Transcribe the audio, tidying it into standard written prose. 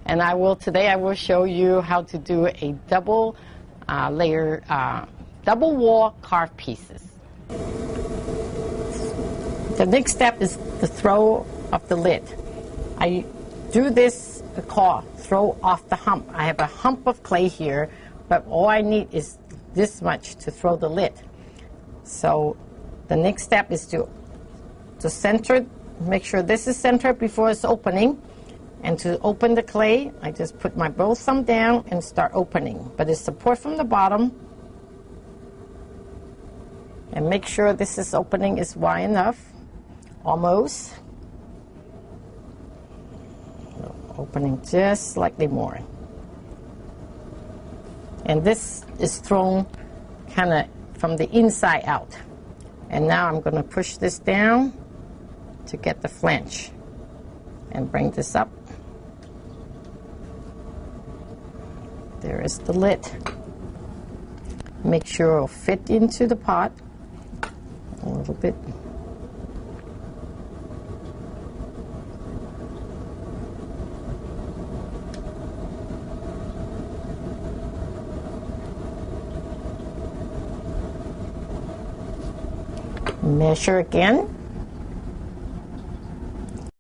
and today I will show you how to do a double layer double wall carved pieces. The next step is the throw of the lid. I do this called throw off the hump. I have a hump of clay here, but all I need is this much to throw the lid. So the next step is to center, make sure this is centered before it's opening. And to open the clay, I just put my both thumb down and start opening. But it's support from the bottom. And make sure this is opening is wide enough. Almost. Opening just slightly more. And this is thrown kind of from the inside out. And now I'm going to push this down to get the flange. And bring this up. There is the lid. Make sure it'll fit into the pot a little bit. Measure again.